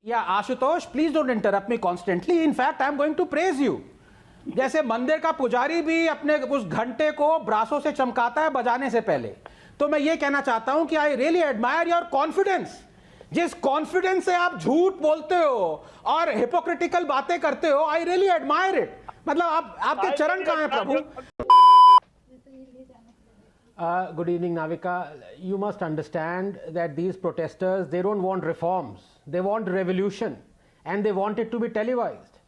Yeah, Ashutosh, please don't interrupt me constantly. In fact, I'm going to praise you. जैसे मंदिर का पुजारी भी अपने उस घंटे को ब्रासों से चमकाता है बजाने से पहले, तो मैं ये कहना चाहता हूं कि I really admire your confidence. जिस कॉन्फिडेंस से आप झूठ बोलते हो और हिपोक्रिटिकल बातें करते हो, आई रियली एडमायर इट. मतलब आपके चरण कहां हैं प्रभु? Good evening, Navika. You must understand that these protesters, they don't want reforms. They want revolution, and they want it to be televised.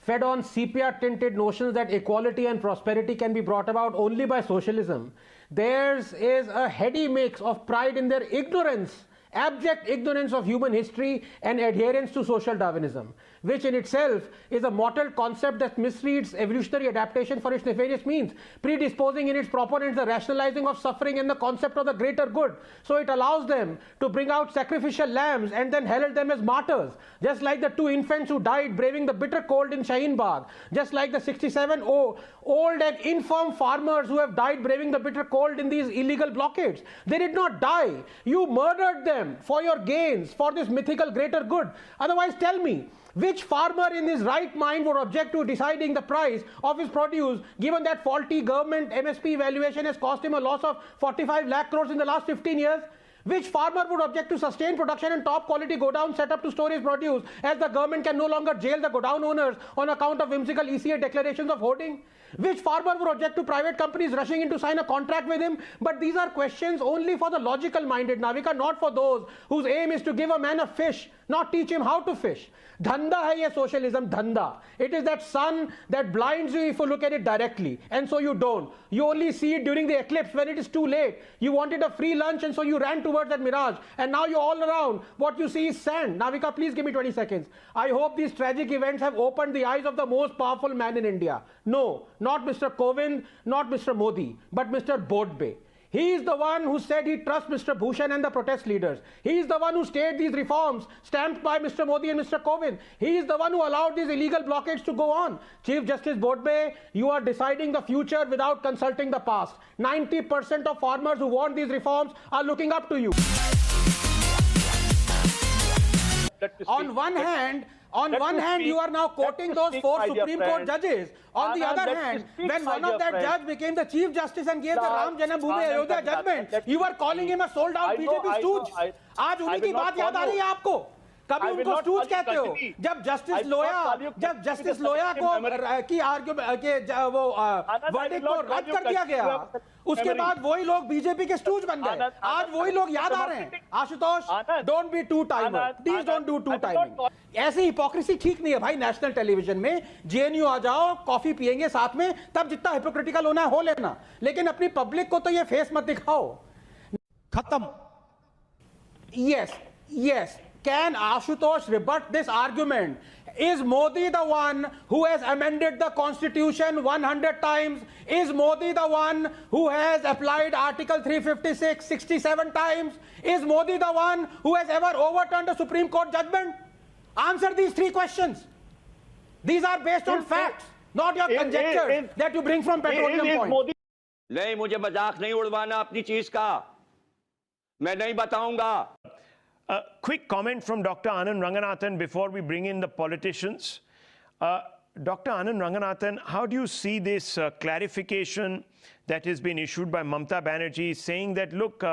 Fed on sepia-tinted notions that equality and prosperity can be brought about only by socialism, theirs is a heady mix of pride in their ignorance, abject ignorance of human history, and adherence to social Darwinism, which in itself is a mottled concept that misreads evolutionary adaptation for its nefarious means, predisposing in its proponents the rationalizing of suffering and the concept of the greater good. So it allows them to bring out sacrificial lambs and then herald them as martyrs, just like the 2 infants who died braving the bitter cold in Shaheen Bagh, just like the 67 old and infirm farmers who have died braving the bitter cold in these illegal blockades. They did not die. You murdered them for your gains, for this mythical greater good. Otherwise, tell me, which farmer in his right mind would object to deciding the price of his produce, given that faulty government MSP valuation has cost him a loss of 45 lakh crores in the last 15 years? Which farmer would object to sustain production and top quality godown set up to store his produce, as the government can no longer jail the godown owners on account of whimsical ECA declarations of hoarding? Which farmer would object to private companies rushing in to sign a contract with him? But these are questions only for the logical minded, Navika, not for those whose aim is to give a man a fish, not teach him how to fish. Dhanda hai ye socialism, dhanda. It is that sun that blinds you if you look at it directly, and so you don't. You only see it during the eclipse when it is too late. You wanted a free lunch and so you ran towards that mirage, and now you're all around. What you see is sand. Navika, please give me 20 seconds. I hope these tragic events have opened the eyes of the most powerful man in India. No, not Mr. Kovind, not Mr. Modi, but Mr. Bodbe. He is the one who said he trusts Mr. Bhushan and the protest leaders. He is the one who stayed these reforms stamped by Mr. Modi and Mr. Kovind. He is the one who allowed these illegal blockades to go on. Chief Justice Bodbe, you are deciding the future without consulting the past. 90% of farmers who want these reforms are looking up to you. On one hand, you are now quoting those 4 Supreme Court judges. On the other hand, when one of that judge became the Chief Justice and gave the Ram Janambhoomi Ayodhya judgment, you were calling him a sold-out BJP stooge. आज उन्हीं की बात याद आ रही है आपको? कभी उनको स्टूज कहते हो? जब जस्टिस लोया को की वो वर्डिक्ट को रद्द कर दिया गया, उसके बाद वही लोग बीजेपी के स्टूज बन गए. आज वही लोग याद आ रहे हैं. Ashutosh, don't be two timer. Please don't do two timing. ऐसी हिपोक्रेसी ठीक नहीं है भाई. नेशनल टेलीविजन में जेएनयू आ जाओ, कॉफी पियेंगे साथ में, तब जितना हिपोक्रिटिकल होना है हो लेना, लेकिन अपनी पब्लिक को तो ये फेस मत दिखाओ. खत्म. Yes. Can Ashutosh rebut this argument? Is Modi the one who has amended the constitution 100 times? Is Modi the one who has applied Article 356 67 times? Is Modi the one who has ever overturned a Supreme Court judgment? Answer these 3 questions. These are based on facts, not your conjectures that you bring from petroleum point. नहीं, मुझे मजाक नहीं उड़वाना अपनी चीज का. मैं नहीं बताऊंगा. A quick comment from Dr. Anand Ranganathan before we bring in the politicians. Dr. Anand Ranganathan, how do you see this clarification that has been issued by Mamata Banerjee saying that, look,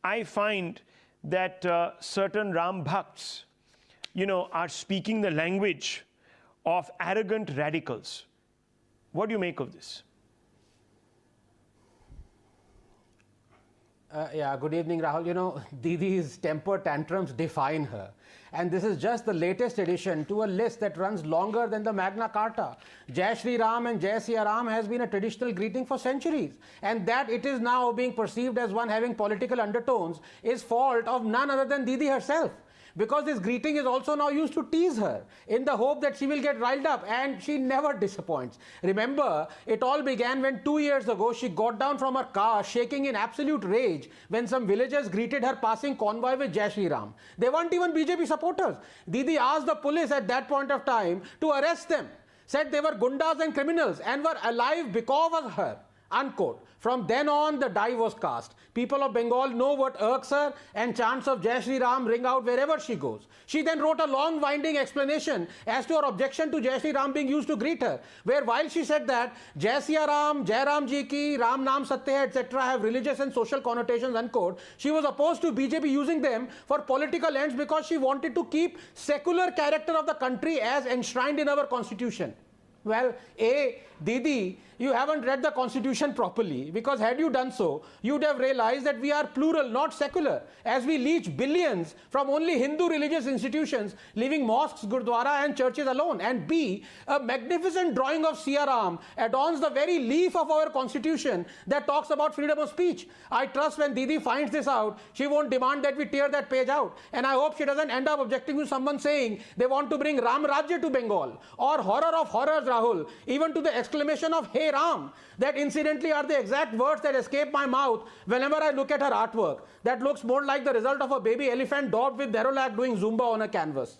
I find that certain Ram Bhakts, are speaking the language of arrogant radicals. What do you make of this? Good evening, Rahul. Didi's temper tantrums define her. And this is just the latest addition to a list that runs longer than the Magna Carta. Jai Shri Ram and Jai Siya Ram has been a traditional greeting for centuries. And that it is now being perceived as one having political undertones is fault of none other than Didi herself. Because this greeting is also now used to tease her in the hope that she will get riled up, and she never disappoints. Remember, it all began when 2 years ago she got down from her car shaking in absolute rage when some villagers greeted her passing convoy with Jai Shri Ram. They weren't even BJP supporters. Didi asked the police at that point of time to arrest them, said they were gundas and criminals and were alive because of her. Unquote. From then on, the die was cast. People of Bengal know what irks her, and chants of Jai Shri Ram ring out wherever she goes. She then wrote a long winding explanation as to her objection to Jai Shri Ram being used to greet her, where while she said that Jai Siya Ram, Jai Ram Ji Ki, Ram Naam Satya Hai, etc. have religious and social connotations, unquote, she was opposed to BJP using them for political ends because she wanted to keep secular character of the country as enshrined in our constitution. Well, Didi, you haven't read the constitution properly, because had you done so, you'd have realized that we are plural, not secular, as we leech billions from only Hindu religious institutions, leaving mosques, gurdwara and churches alone. And B, a magnificent drawing of Siya Ram adorns the very leaf of our constitution that talks about freedom of speech. I trust when Didi finds this out, she won't demand that we tear that page out. And I hope she doesn't end up objecting to someone saying they want to bring Ram Rajya to Bengal, or horror of horrors, Rahul, even to the exclamation of Hey Ram, that incidentally are the exact words that escape my mouth whenever I look at her artwork. That looks more like the result of a baby elephant daubed with derolac doing Zumba on a canvas.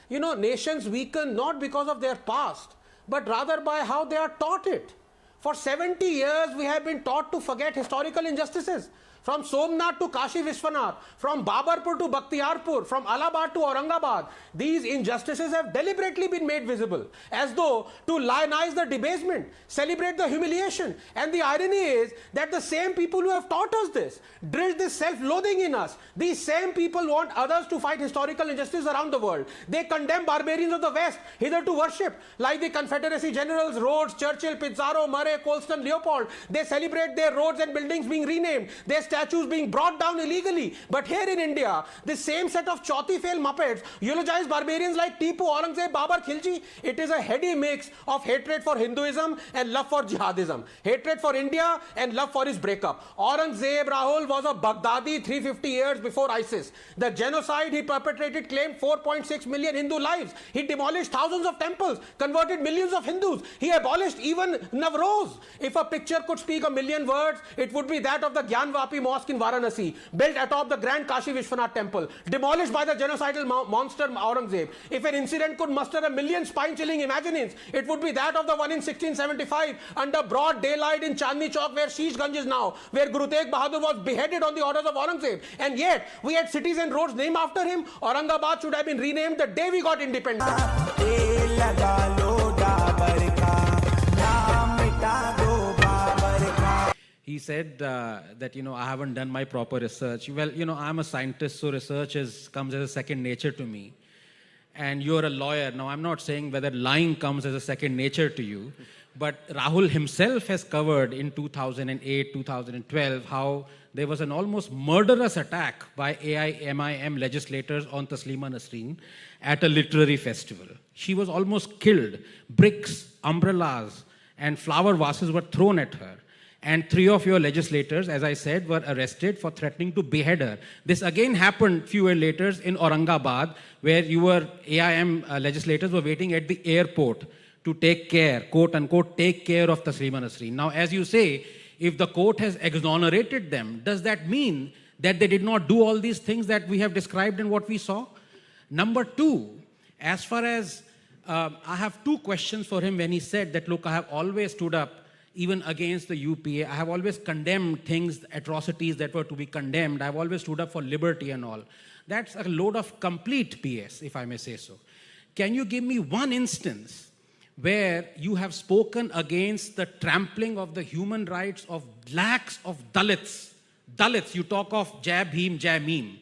You know, nations weaken not because of their past, but rather by how they are taught it. For 70 years, we have been taught to forget historical injustices. From Somnath to Kashi Vishwanath, from Babarpur to Bakhtiyarpur, from Allahabad to Aurangabad, these injustices have deliberately been made visible, as though to lionize the debasement, celebrate the humiliation. And the irony is that the same people who have taught us this, drilled this self-loathing in us, these same people want others to fight historical injustice around the world. They condemn barbarians of the West hither to worship, like the Confederacy generals Rhodes, Churchill, Pizarro, Murray, Colston, Leopold. They celebrate their roads and buildings being renamed, their statues being brought down illegally. But here in India, this same set of chauthi fail muppets eulogize barbarians like Tipu, Aurangzeb, Babar, Khilji. It is a heady mix of hatred for Hinduism and love for jihadism, hatred for India and love for his breakup. Aurangzeb, Rahul, was a Baghdadi 350 years before ISIS. The genocide he perpetrated claimed 4.6 million Hindu lives. He demolished thousands of temples, converted millions of Hindus. He abolished even Navroz. If a picture could speak a million words, it would be that of the Gyanvapi Mosque in Varanasi, built atop the grand Kashi Vishwanath temple, demolished by the genocidal monster Aurangzeb. If an incident could muster a million spine-chilling imaginings, it would be that of the one in 1675 under broad daylight in Chandni Chowk, where Sheeshganj is now, where Guru Tegh Bahadur was beheaded on the orders of Aurangzeb. And yet, we had cities and roads named after him. Aurangabad should have been renamed the day we got independence. He said that, I haven't done my proper research. Well, I'm a scientist, so research comes as a second nature to me. And you're a lawyer. Now, I'm not saying whether lying comes as a second nature to you, but Rahul himself has covered in 2008, 2012, how there was an almost murderous attack by AIMIM legislators on Taslima Nasreen at a literary festival. She was almost killed. Bricks, umbrellas, and flower vases were thrown at her. And 3 of your legislators, as I said, were arrested for threatening to behead her. This again happened few years later in Aurangabad, where AIM legislators were waiting at the airport to take care, quote unquote, take care of Taslima Nasreen. Now, as you say, if the court has exonerated them, does that mean that they did not do all these things that we have described and what we saw? Number 2, as far as, I have 2 questions for him when he said that, look, I have always stood up even against the UPA. I have always condemned things, atrocities that were to be condemned. I've always stood up for liberty and all. That's a load of complete BS, if I may say so. Can you give me one instance where you have spoken against the trampling of the human rights of lakhs of Dalits? Dalits, you talk of Jai Bhim, Jai Meme.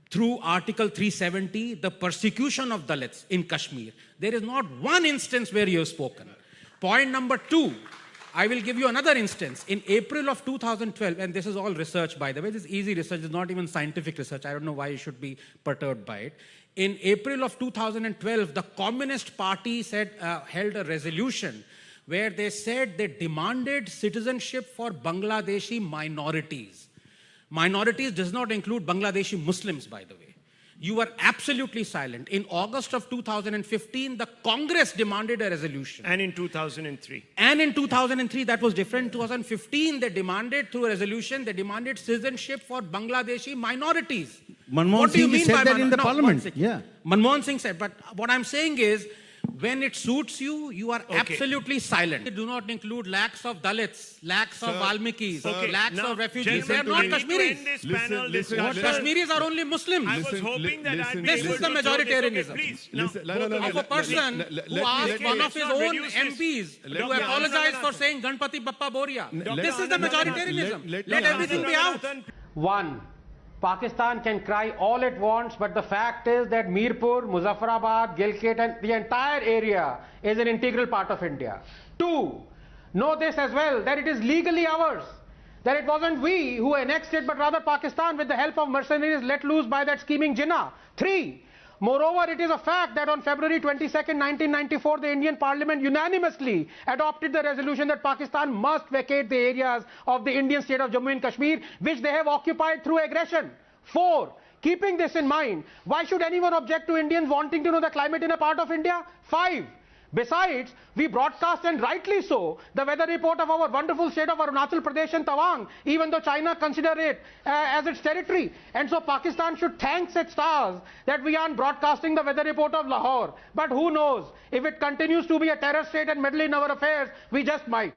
Through Article 370, the persecution of Dalits in Kashmir. There is not one instance where you have spoken. Point number 2, I will give you another instance. In April of 2012, and this is all research, by the way, this is easy research, it's not even scientific research. I don't know why you should be perturbed by it. In April of 2012, the Communist Party held a resolution where they said they demanded citizenship for Bangladeshi minorities. Minorities does not include Bangladeshi Muslims, by the way. You were absolutely silent. In August of 2015, the Congress demanded a resolution. And in 2003. And in 2003, that was different. In 2015, they demanded, through a resolution, they demanded citizenship for Bangladeshi minorities. Manmohan Singh said that in the parliament. Yeah. Manmohan Singh said, but what I'm saying is, When it suits you, you are absolutely silent. They do not include lakhs of Dalits, lakhs of Valmikis, lakhs of refugees. They are not Kashmiris. Kashmiris are only Muslims. I was hoping that I'd be This able is the to- majoritarianism. Please, Of a person who asked one of his own MPs to apologize for saying Ganpati Bappa Boria. This is the majoritarianism. Let everything be out. One, Pakistan can cry all it wants, but the fact is that Mirpur, Muzaffarabad, Gilgit and the entire area is an integral part of India. Two, know this as well, that it is legally ours. That it wasn't we who annexed it, but rather Pakistan with the help of mercenaries let loose by that scheming Jinnah. Three, moreover, it is a fact that on February 22nd, 1994, the Indian Parliament unanimously adopted the resolution that Pakistan must vacate the areas of the Indian state of Jammu and Kashmir, which they have occupied through aggression. Four, keeping this in mind, why should anyone object to Indians wanting to know the climate in a part of India? Five, besides, we broadcast, and rightly so, the weather report of our wonderful state of Arunachal Pradesh and Tawang, even though China consider it as its territory. And so Pakistan should thank its stars that we aren't broadcasting the weather report of Lahore. But who knows, if it continues to be a terror state and meddle in our affairs, we just might.